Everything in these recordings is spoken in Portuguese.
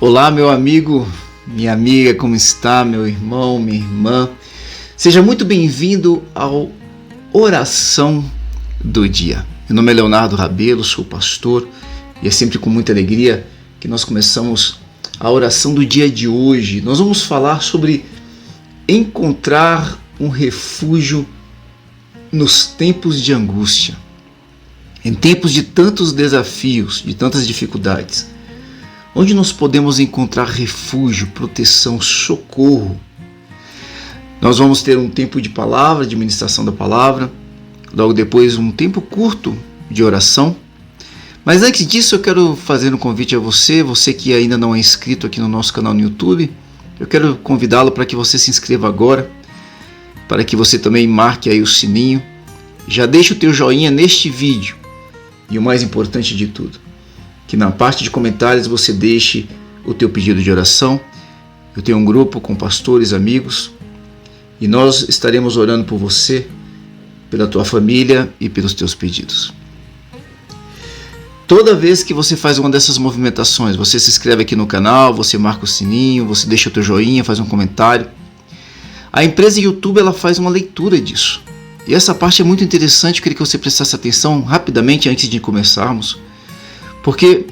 Olá, meu amigo, minha amiga, como está, meu irmão, minha irmã? Seja muito bem-vindo ao Oração do Dia. Meu nome é Leonardo Rabelo, sou pastor e é sempre com muita alegria que nós começamos a oração do dia de hoje. Nós vamos falar sobre encontrar um refúgio nos tempos de angústia, em tempos de tantos desafios, de tantas dificuldades. Onde nós podemos encontrar refúgio, proteção, socorro. Nós vamos ter um tempo de palavra, de ministração da palavra, logo depois um tempo curto de oração. Mas antes disso eu quero fazer um convite a você que ainda não é inscrito aqui no nosso canal no YouTube. Eu quero convidá-lo para que você se inscreva agora, para que você também marque aí o sininho. Já deixa o teu joinha neste vídeo e o mais importante de tudo, que na parte de comentários você deixe o teu pedido de oração. Eu tenho um grupo com pastores, amigos, e nós estaremos orando por você, pela tua família e pelos teus pedidos. Toda vez que você faz uma dessas movimentações, você se inscreve aqui no canal, você marca o sininho, você deixa o teu joinha, faz um comentário. A empresa YouTube ela faz uma leitura disso. E essa parte é muito interessante, eu queria que você prestasse atenção rapidamente antes de começarmos. Porque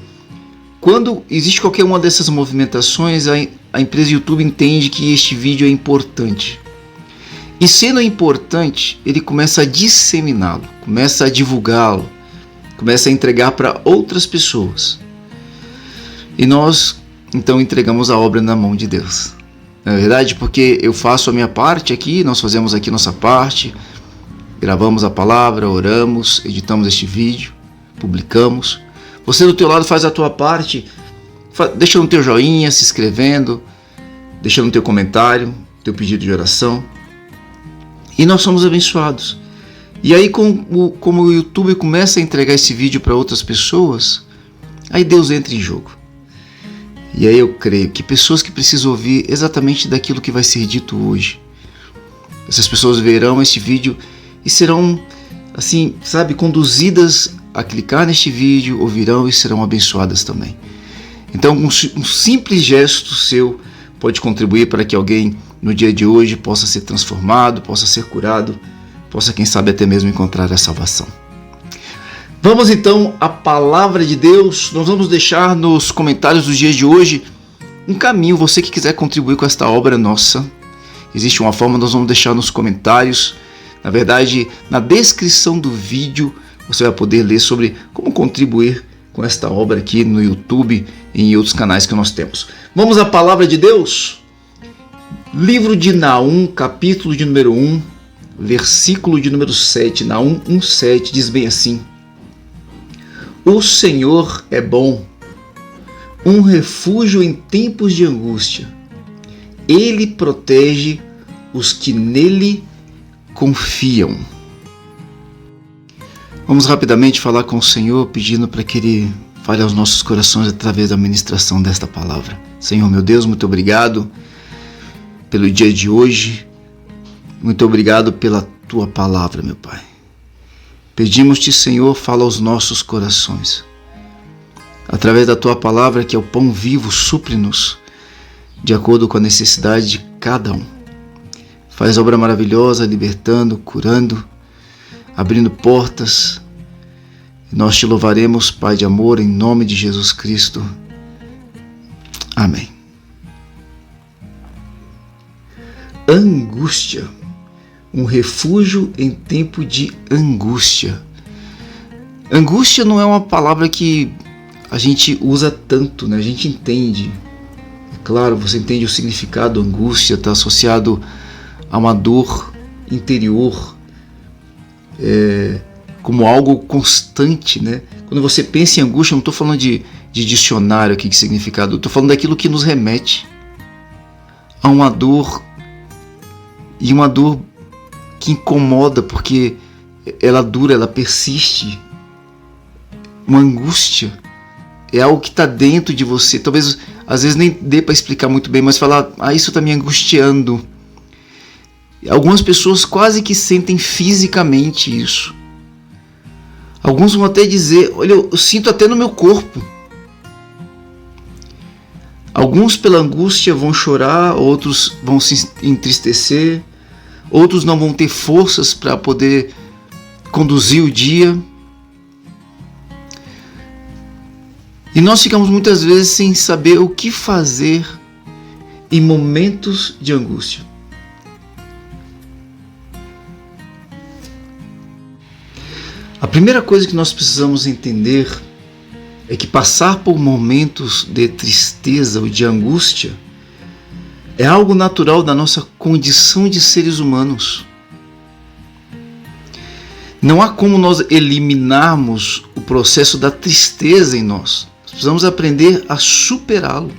quando existe qualquer uma dessas movimentações, a empresa YouTube entende que este vídeo é importante. E sendo importante, ele começa a disseminá-lo, começa a divulgá-lo, começa a entregar para outras pessoas. E nós, então, entregamos a obra na mão de Deus. Não é verdade? Porque eu faço a minha parte aqui, nós fazemos aqui nossa parte, gravamos a palavra, oramos, editamos este vídeo, publicamos. Você do teu lado faz a tua parte, deixando o teu joinha, se inscrevendo, deixando o teu comentário, teu pedido de oração. E nós somos abençoados. E aí como o YouTube começa a entregar esse vídeo para outras pessoas, aí Deus entra em jogo. E aí eu creio que pessoas que precisam ouvir exatamente daquilo que vai ser dito hoje, essas pessoas verão este vídeo e serão, assim, sabe, conduzidas a clicar neste vídeo, ouvirão e serão abençoadas também. Então um simples gesto seu pode contribuir para que alguém no dia de hoje possa ser transformado, possa ser curado, possa quem sabe até mesmo encontrar a salvação. Vamos então à palavra de Deus. Nós vamos deixar nos comentários dos dias de hoje um caminho. Você que quiser contribuir com esta obra nossa, existe uma forma, nós vamos deixar nos comentários. Na verdade, na descrição do vídeo você vai poder ler sobre como contribuir com esta obra aqui no YouTube e em outros canais que nós temos. Vamos à palavra de Deus? Livro de Naum, capítulo de número 1, versículo de número 7. Naum 1,7 diz bem assim: O Senhor é bom, um refúgio em tempos de angústia. Ele protege os que nele confiam. Vamos rapidamente falar com o Senhor, pedindo para que Ele fale aos nossos corações através da ministração desta palavra. Senhor, meu Deus, muito obrigado pelo dia de hoje. Muito obrigado pela Tua palavra, meu Pai. Pedimos-te, Senhor, fala aos nossos corações. Através da Tua palavra, que é o pão vivo, supre-nos de acordo com a necessidade de cada um. Faz obra maravilhosa, libertando, curando, abrindo portas. Nós te louvaremos, Pai de amor, em nome de Jesus Cristo. Amém. Angústia. Um refúgio em tempo de angústia. Angústia não é uma palavra que a gente usa tanto, né? A gente entende. É claro, você entende o significado. Angústia está associado a uma dor interior, como algo constante, né? Quando você pensa em angústia, eu não estou falando de dicionário aqui de significado, eu estou falando daquilo que nos remete a uma dor, e uma dor que incomoda porque ela dura, ela persiste. Uma angústia é algo que está dentro de você. Talvez às vezes nem dê para explicar muito bem, mas falar, isso está me angustiando. Algumas pessoas quase que sentem fisicamente isso. Alguns vão até dizer, olha, eu sinto até no meu corpo. Alguns pela angústia vão chorar, outros vão se entristecer, outros não vão ter forças para poder conduzir o dia. E nós ficamos muitas vezes sem saber o que fazer em momentos de angústia. A primeira coisa que nós precisamos entender é que passar por momentos de tristeza ou de angústia é algo natural da nossa condição de seres humanos. Não há como nós eliminarmos o processo da tristeza em nós. Nós precisamos aprender a superá-lo.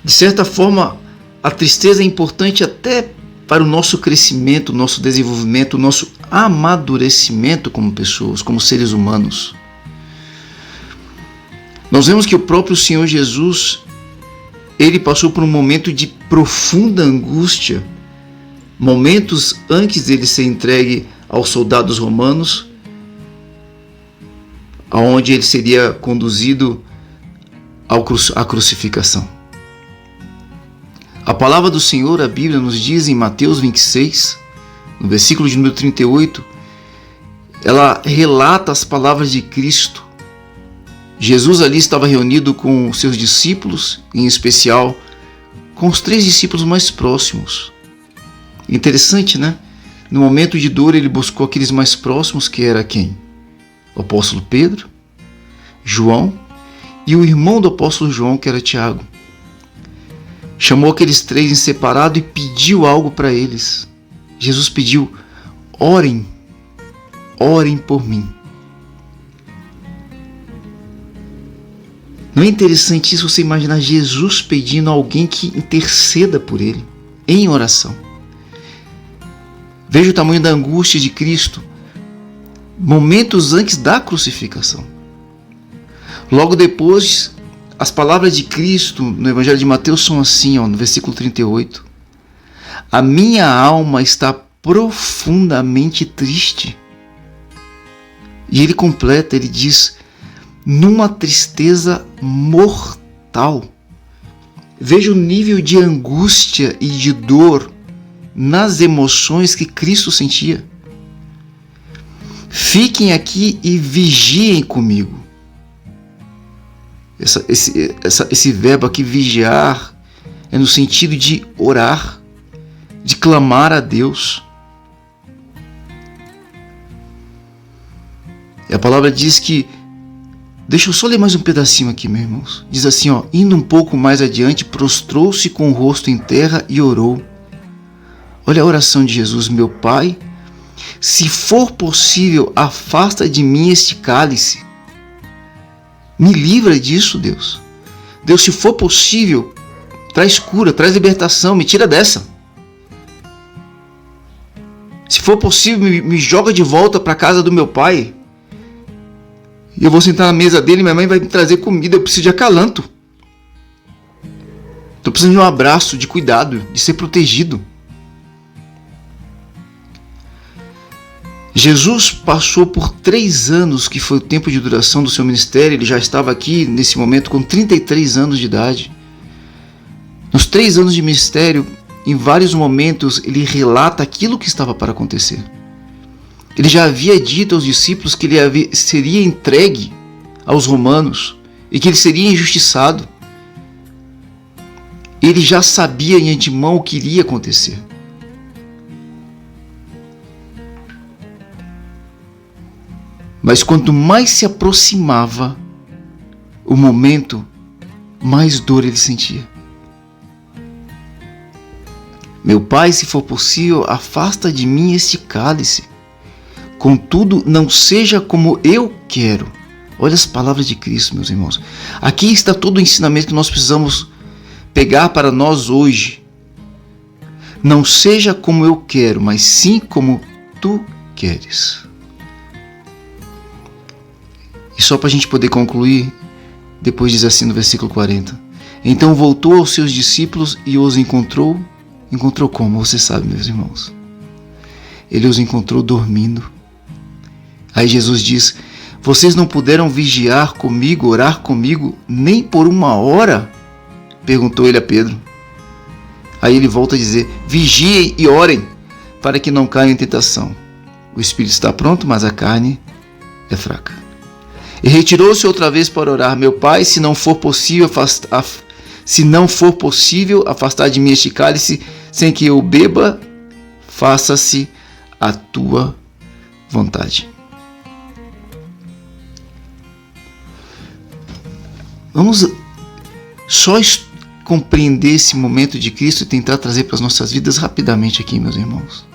De certa forma, a tristeza é importante até para o nosso crescimento, o nosso desenvolvimento, o nosso amadurecimento como pessoas, como seres humanos. Nós vemos que o próprio Senhor Jesus, ele passou por um momento de profunda angústia, momentos antes dele ser entregue aos soldados romanos, aonde ele seria conduzido à crucificação. A palavra do Senhor, a Bíblia, nos diz em Mateus 26, no versículo de número 38, ela relata as palavras de Cristo. Jesus ali estava reunido com os seus discípulos, em especial com os 3 discípulos mais próximos. Interessante, né? No momento de dor ele buscou aqueles mais próximos, que era quem? O apóstolo Pedro, João e o irmão do apóstolo João, que era Tiago. Chamou aqueles 3 em separado e pediu algo para eles. Jesus pediu: orem por mim. Não é interessante isso, você imaginar Jesus pedindo a alguém que interceda por ele, em oração? Veja o tamanho da angústia de Cristo, momentos antes da crucificação. Logo depois, as palavras de Cristo no Evangelho de Mateus são assim, no versículo 38. A minha alma está profundamente triste. E ele completa, ele diz: numa tristeza mortal. Veja o nível de angústia e de dor nas emoções que Cristo sentia. Fiquem aqui e vigiem comigo. Esse verbo aqui, vigiar, é no sentido de orar, de clamar a Deus. E a palavra diz que, deixa eu só ler mais um pedacinho aqui, meus irmãos. Diz assim, indo um pouco mais adiante, prostrou-se com o rosto em terra e orou. Olha a oração de Jesus: meu Pai, se for possível, afasta de mim este cálice. Me livra disso, Deus. Deus, se for possível, traz cura, traz libertação, me tira dessa. Se for possível, me joga de volta para a casa do meu pai. E eu vou sentar na mesa dele e minha mãe vai me trazer comida. Eu preciso de acalanto. Estou precisando de um abraço, de cuidado, de ser protegido. Jesus passou por 3 anos, que foi o tempo de duração do seu ministério. Ele já estava aqui nesse momento com 33 anos de idade. Nos 3 anos de ministério, em vários momentos, ele relata aquilo que estava para acontecer. Ele já havia dito aos discípulos que ele seria entregue aos romanos e que ele seria injustiçado. Ele já sabia de antemão o que iria acontecer. Mas quanto mais se aproximava o momento, mais dor ele sentia. Meu Pai, se for possível, afasta de mim este cálice. Contudo, não seja como eu quero. Olha as palavras de Cristo, meus irmãos. Aqui está todo o ensinamento que nós precisamos pegar para nós hoje. Não seja como eu quero, mas sim como tu queres. E só para a gente poder concluir, depois diz assim no versículo 40. Então voltou aos seus discípulos e os encontrou. Encontrou como? Você sabe, meus irmãos. Ele os encontrou dormindo. Aí Jesus diz: Vocês não puderam vigiar comigo, orar comigo, nem por 1 hora? Perguntou ele a Pedro. Aí ele volta a dizer: vigiem e orem, para que não caiam em tentação. O espírito está pronto, mas a carne é fraca. E retirou-se outra vez para orar: meu pai, se não for possível afastar de mim este cálice, sem que eu beba, faça-se a tua vontade. Vamos só compreender esse momento de Cristo e tentar trazer para as nossas vidas rapidamente aqui, meus irmãos.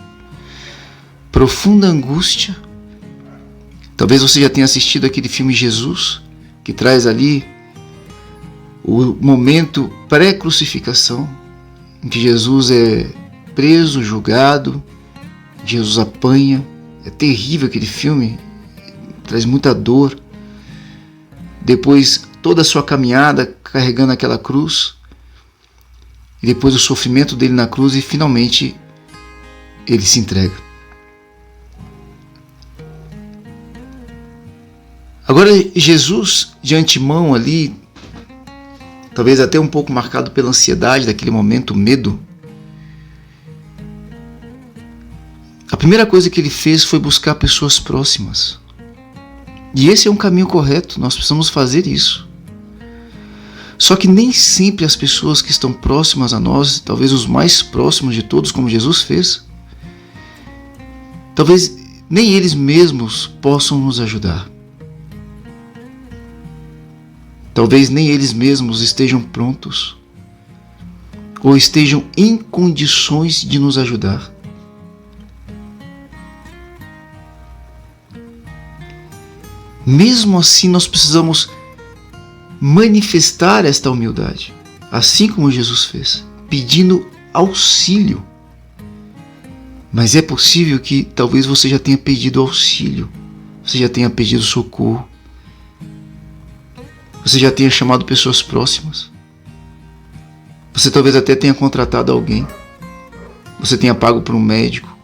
Profunda angústia. Talvez você já tenha assistido aquele filme Jesus, que traz ali o momento pré-crucificação, em que Jesus é preso, julgado, Jesus apanha. É terrível aquele filme, traz muita dor. Depois toda a sua caminhada carregando aquela cruz, e depois o sofrimento dele na cruz, e finalmente ele se entrega. Agora Jesus, de antemão ali, talvez até um pouco marcado pela ansiedade daquele momento, o medo, a primeira coisa que ele fez foi buscar pessoas próximas. E esse é um caminho correto, nós precisamos fazer isso. Só que nem sempre as pessoas que estão próximas a nós, talvez os mais próximos de todos, como Jesus fez, talvez nem eles mesmos possam nos ajudar. Talvez nem eles mesmos estejam prontos ou estejam em condições de nos ajudar. Mesmo assim, nós precisamos manifestar esta humildade, assim como Jesus fez, pedindo auxílio. Mas é possível que talvez você já tenha pedido auxílio, você já tenha pedido socorro, você já tenha chamado pessoas próximas, você talvez até tenha contratado alguém, você tenha pago por um médico,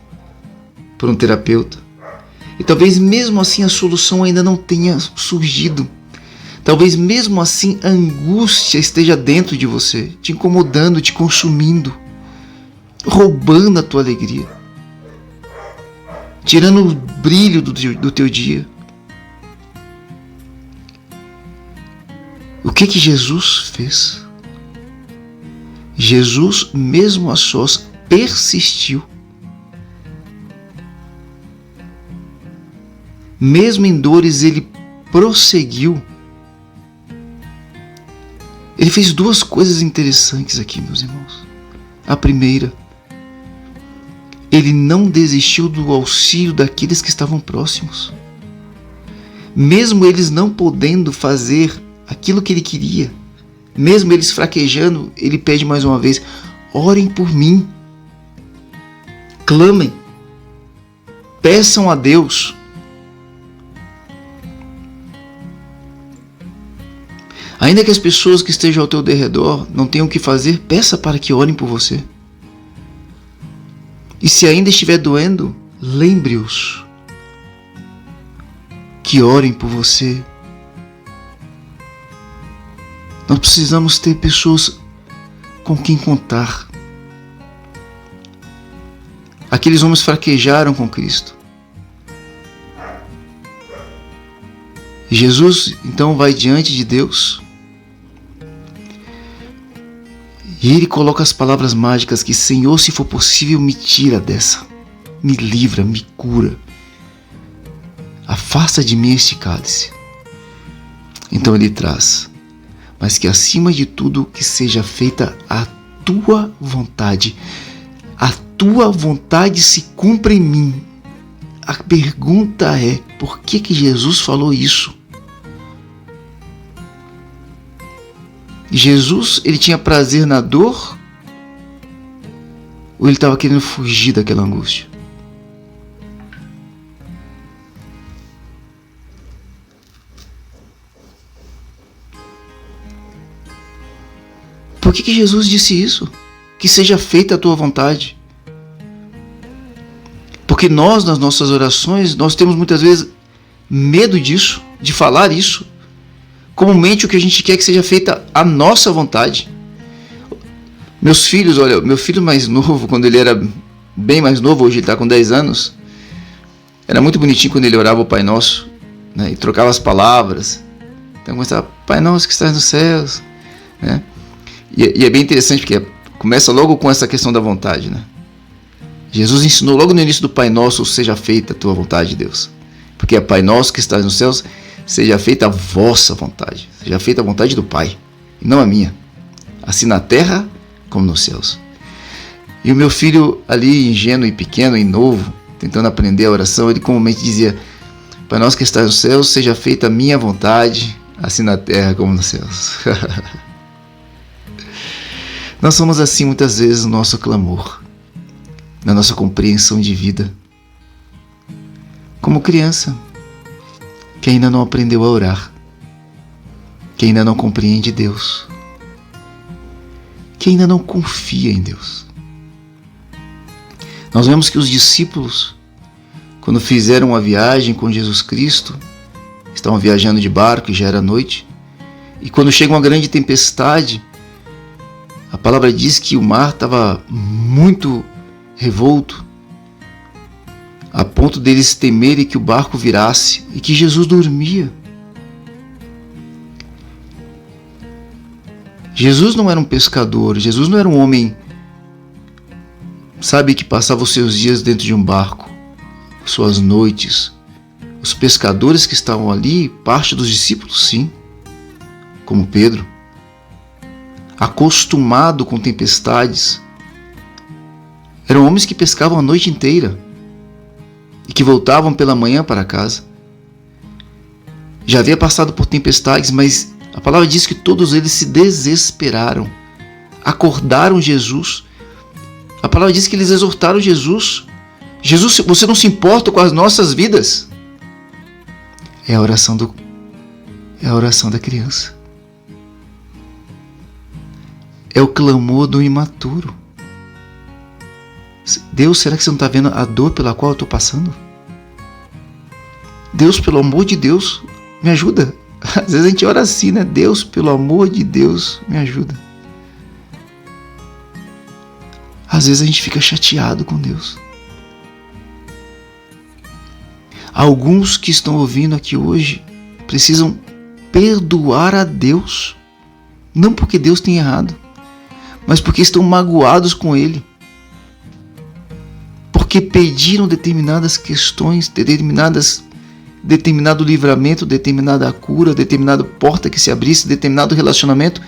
por um terapeuta, e talvez mesmo assim a solução ainda não tenha surgido. Talvez mesmo assim a angústia esteja dentro de você, te incomodando, te consumindo, roubando a tua alegria, tirando o brilho do teu dia. O que Jesus fez? Jesus, mesmo a sós, persistiu. Mesmo em dores, ele prosseguiu. Ele fez 2 coisas interessantes aqui, meus irmãos. A primeira, ele não desistiu do auxílio daqueles que estavam próximos. Mesmo eles não podendo fazer aquilo que ele queria, mesmo eles fraquejando, ele pede mais uma vez: orem por mim, clamem, peçam a Deus. Ainda que as pessoas que estejam ao teu derredor não tenham o que fazer, peça para que orem por você. E se ainda estiver doendo, lembre-os que orem por você. Nós precisamos ter pessoas com quem contar. Aqueles homens fraquejaram com Cristo. E Jesus então vai diante de Deus e ele coloca as palavras mágicas que: Senhor, se for possível, me tira dessa, me livra, me cura, afasta de mim este cálice. Então ele traz: mas que acima de tudo que seja feita a tua vontade. A tua vontade se cumpra em mim. A pergunta é: por que Jesus falou isso? Jesus, ele tinha prazer na dor? Ou ele estava querendo fugir daquela angústia? Por que Jesus disse isso? Que seja feita a tua vontade. Porque nós, nas nossas orações, nós temos muitas vezes medo disso. de falar isso. Comumente o que a gente quer é que seja feita a nossa vontade. Meus filhos, olha, meu filho mais novo, quando ele era bem mais novo, hoje ele está com 10 anos, era muito bonitinho quando ele orava o Pai Nosso, né, e trocava as palavras. Então começava, Pai Nosso que estás nos céus, né? E é bem interessante porque começa logo com essa questão da vontade, né? Jesus ensinou logo no início do Pai Nosso, seja feita a tua vontade, Deus. Porque é Pai Nosso que estás nos céus, seja feita a vossa vontade, seja feita a vontade do Pai, e não a minha, assim na terra como nos céus. E o meu filho ali, ingênuo e pequeno e novo, tentando aprender a oração, ele comumente dizia, Pai Nosso que estás nos céus, seja feita a minha vontade, assim na terra como nos céus. Nós somos assim muitas vezes no nosso clamor, na nossa compreensão de vida. Como criança, que ainda não aprendeu a orar, que ainda não compreende Deus, que ainda não confia em Deus. Nós vemos que os discípulos, quando fizeram a viagem com Jesus Cristo, estavam viajando de barco e já era noite, e quando chega uma grande tempestade, a palavra diz que o mar estava muito revolto, a ponto deles temerem que o barco virasse e que Jesus dormia. Jesus não era um pescador, Jesus não era um homem, sabe, que passava os seus dias dentro de um barco, suas noites. Os pescadores que estavam ali, parte dos discípulos, sim, como Pedro, acostumado com tempestades, eram homens que pescavam a noite inteira e que voltavam pela manhã para casa. Já havia passado por tempestades, mas a palavra diz que todos eles se desesperaram, acordaram Jesus. A palavra diz que eles exortaram Jesus. Jesus, você não se importa com as nossas vidas? É a oração da criança. É o clamor do imaturo. Deus, será que você não está vendo a dor pela qual eu estou passando? Deus, pelo amor de Deus, me ajuda. Às vezes a gente ora assim, né? Deus, pelo amor de Deus, me ajuda. Às vezes a gente fica chateado com Deus. Alguns que estão ouvindo aqui hoje precisam perdoar a Deus. Não porque Deus tem errado, mas porque estão magoados com Ele. Porque pediram determinadas questões, determinado livramento, determinada cura, determinada porta que se abrisse, determinado relacionamento,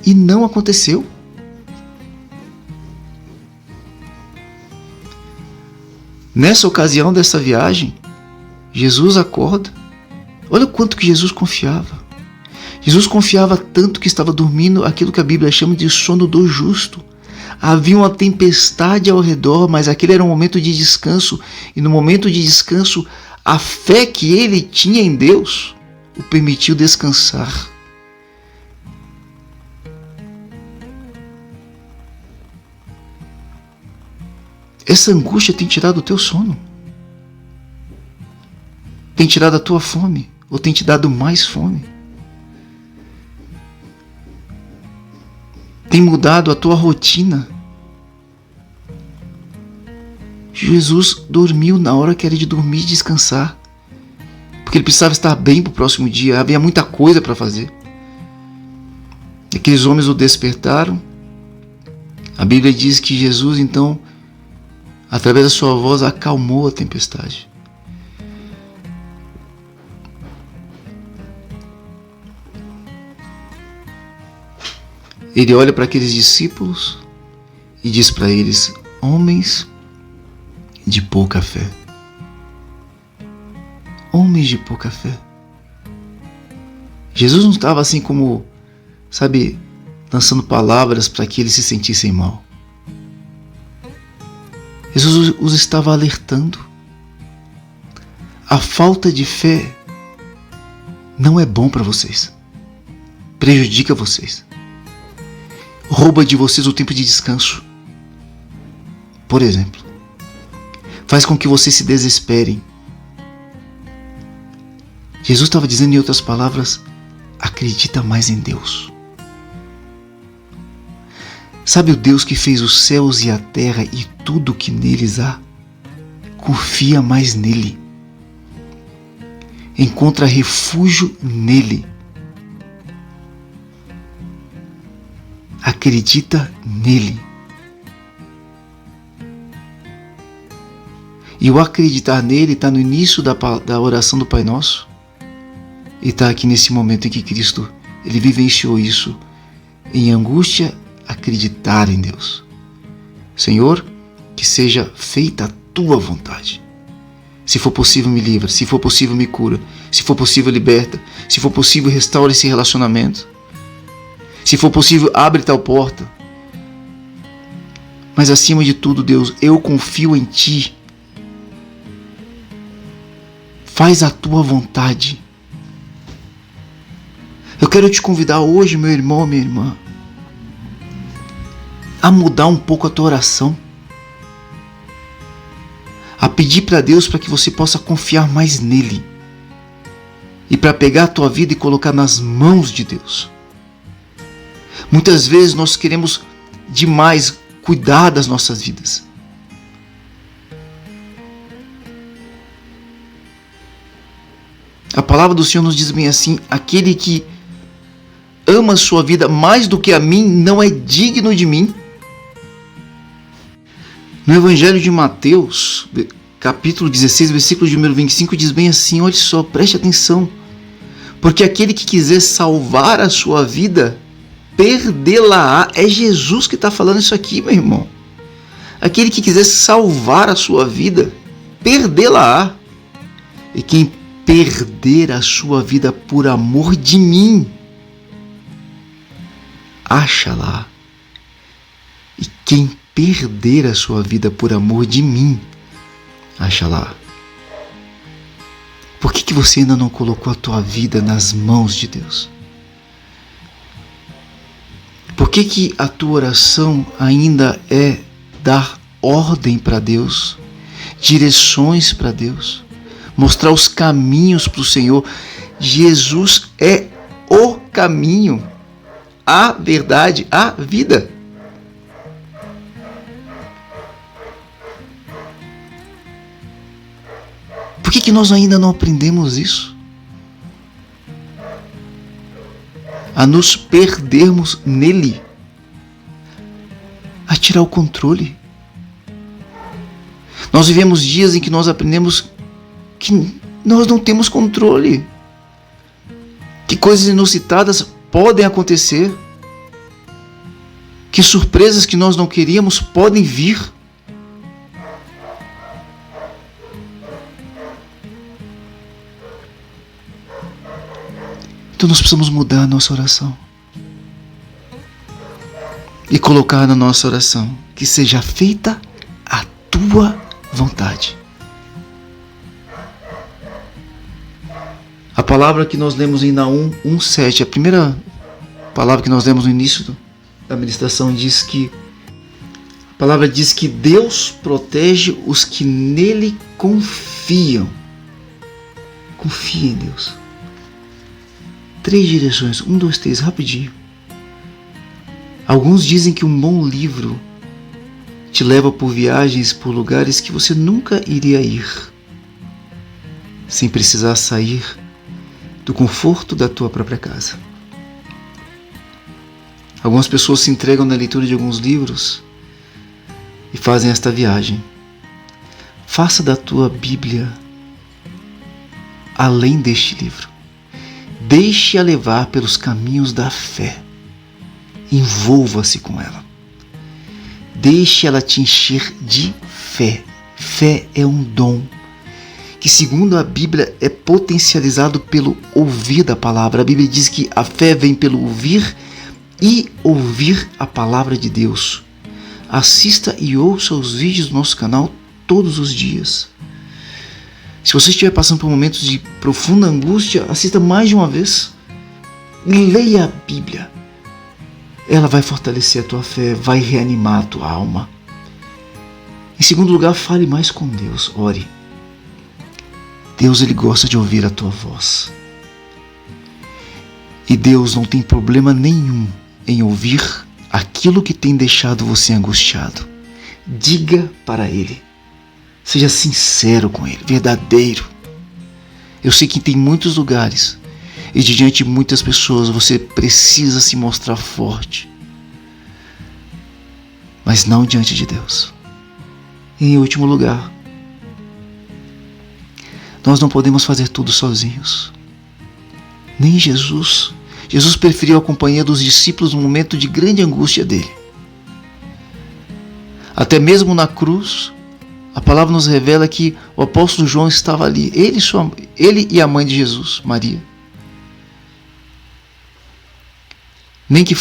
e não aconteceu. Nessa ocasião dessa viagem, Jesus acorda. Olha o quanto que Jesus confiava. Jesus confiava tanto que estava dormindo aquilo que a Bíblia chama de sono do justo. Havia uma tempestade ao redor, mas aquele era um momento de descanso. E no momento de descanso, a fé que ele tinha em Deus o permitiu descansar. Essa angústia tem tirado o teu sono? Tem tirado a tua fome? Ou tem te dado mais fome? Tem mudado a tua rotina? Jesus dormiu na hora que era de dormir e descansar, porque ele precisava estar bem para o próximo dia. Havia muita coisa para fazer. Aqueles homens o despertaram. A Bíblia diz que Jesus, então, através da sua voz, acalmou a tempestade. Ele olha para aqueles discípulos e diz para eles: homens de pouca fé. Homens de pouca fé. Jesus não estava assim como, sabe, lançando palavras para que eles se sentissem mal. Jesus os estava alertando. A falta de fé não é bom para vocês. Prejudica vocês. Rouba de vocês o tempo de descanso. Por exemplo, faz com que vocês se desesperem. Jesus estava dizendo, em outras palavras, acredita mais em Deus. Sabe o Deus que fez os céus e a terra e tudo que neles há? Confia mais nele. Encontra refúgio nele. Acredita nele. E o acreditar nele está no início da oração do Pai Nosso. E está aqui nesse momento em que Cristo, ele vivenciou isso. Em angústia, acreditar em Deus. Senhor, que seja feita a tua vontade. Se for possível, me livra. Se for possível, me cura. Se for possível, liberta. Se for possível, restaura esse relacionamento. Se for possível, abre tal porta. Mas acima de tudo, Deus, eu confio em Ti. Faz a Tua vontade. Eu quero te convidar hoje, meu irmão, minha irmã, a mudar um pouco a tua oração. A pedir para Deus para que você possa confiar mais nele. E para pegar a tua vida e colocar nas mãos de Deus. Muitas vezes nós queremos demais cuidar das nossas vidas. A palavra do Senhor nos diz bem assim, aquele que ama a sua vida mais do que a mim não é digno de mim. No Evangelho de Mateus, capítulo 16, versículo de número 25, diz bem assim, olha só, preste atenção. Porque aquele que quiser salvar a sua vida, perdê-la-á. É Jesus que está falando isso aqui, meu irmão. Aquele que quiser salvar a sua vida, perdê-la-á. E quem perder a sua vida por amor de mim, acha-la. E quem perder a sua vida por amor de mim, acha-la. Por que você ainda não colocou a tua vida nas mãos de Deus? Por que a tua oração ainda é dar ordem para Deus, direções para Deus, mostrar os caminhos para o Senhor? Jesus é o caminho, a verdade, a vida. Por que nós ainda não aprendemos isso? A nos perdermos nele, a tirar o controle. Nós vivemos dias em que nós aprendemos que nós não temos controle, que coisas inusitadas podem acontecer, que surpresas que nós não queríamos podem vir. Então nós precisamos mudar a nossa oração e colocar na nossa oração que seja feita a tua vontade. A palavra que nós lemos em Naum 1:7, a primeira palavra que nós lemos no início da meditação, diz que a palavra diz que Deus protege os que nele confiam. Confia em Deus. 3 direções, 1, 2, 3, rapidinho. Alguns dizem que um bom livro te leva por viagens, por lugares que você nunca iria ir, sem precisar sair do conforto da tua própria casa. Algumas pessoas se entregam na leitura de alguns livros e fazem esta viagem. Faça da tua Bíblia além deste livro. Deixe-a levar pelos caminhos da fé. Envolva-se com ela. Deixe ela te encher de fé. Fé é um dom que, segundo a Bíblia, é potencializado pelo ouvir da palavra. A Bíblia diz que a fé vem pelo ouvir e ouvir a palavra de Deus. Assista e ouça os vídeos do nosso canal todos os dias. Se você estiver passando por momentos de profunda angústia, assista mais de uma vez. Leia a Bíblia. Ela vai fortalecer a tua fé, vai reanimar a tua alma. Em segundo lugar, fale mais com Deus, ore. Deus, Ele gosta de ouvir a tua voz. E Deus não tem problema nenhum em ouvir aquilo que tem deixado você angustiado. Diga para Ele. Seja sincero com Ele, verdadeiro. Eu sei que tem muitos lugares e diante de muitas pessoas você precisa se mostrar forte. Mas não diante de Deus. E em último lugar, nós não podemos fazer tudo sozinhos. Nem Jesus. Jesus preferiu a companhia dos discípulos no momento de grande angústia dele. Até mesmo na cruz, a palavra nos revela que o apóstolo João estava ali. Ele e a mãe de Jesus, Maria. Nem que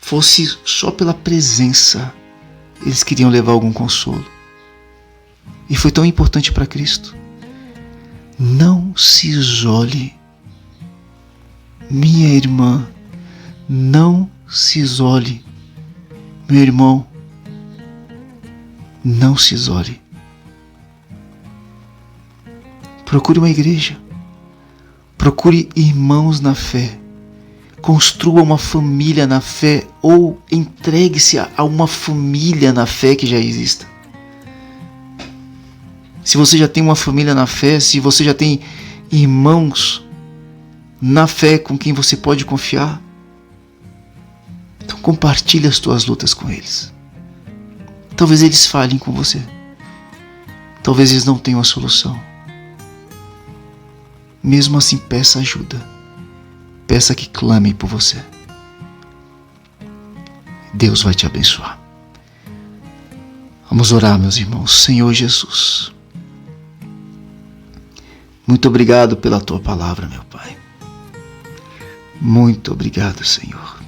fosse só pela presença, eles queriam levar algum consolo. E foi tão importante para Cristo. Não se isole. Minha irmã, não se isole. Meu irmão, não se isole. Procure uma igreja. Procure irmãos na fé. Construa uma família na fé ou entregue-se a uma família na fé que já exista. Se você já tem uma família na fé, se você já tem irmãos na fé com quem você pode confiar, então compartilhe as tuas lutas com eles. Talvez eles falhem com você. Talvez eles não tenham a solução. Mesmo assim, peça ajuda. Peça que clamem por você. Deus vai te abençoar. Vamos orar, meus irmãos. Senhor Jesus, muito obrigado pela tua palavra, meu Pai. Muito obrigado, Senhor.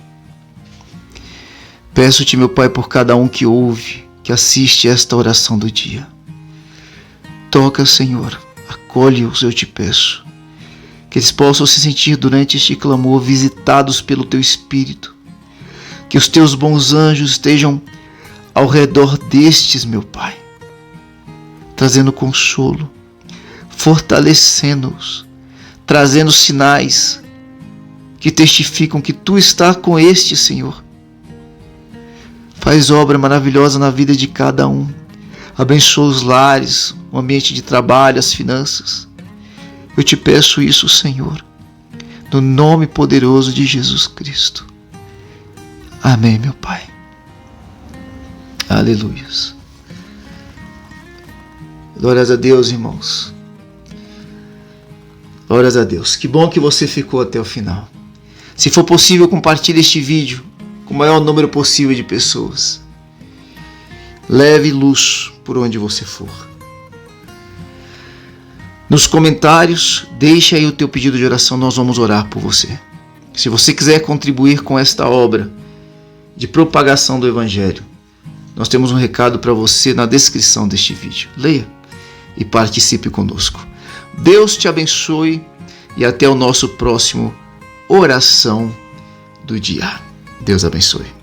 Peço-te, meu Pai, por cada um que ouve, que assiste esta oração do dia. Toca, Senhor, acolhe-os, eu te peço. Que eles possam se sentir durante este clamor visitados pelo teu Espírito. Que os teus bons anjos estejam ao redor destes, meu Pai, trazendo consolo, fortalecendo-os, trazendo sinais que testificam que tu estás com este, Senhor. Faz obra maravilhosa na vida de cada um. Abençoa os lares, o ambiente de trabalho, as finanças. Eu te peço isso, Senhor, no nome poderoso de Jesus Cristo. Amém, meu Pai. Aleluias. Glórias a Deus, irmãos. Glórias a Deus. Que bom que você ficou até o final. Se for possível, compartilhe este vídeo com o maior número possível de pessoas. Leve luz por onde você for. Nos comentários, deixe aí o teu pedido de oração, nós vamos orar por você. Se você quiser contribuir com esta obra de propagação do Evangelho, nós temos um recado para você na descrição deste vídeo. Leia e participe conosco. Deus te abençoe e até o nosso próximo oração do dia. Deus abençoe.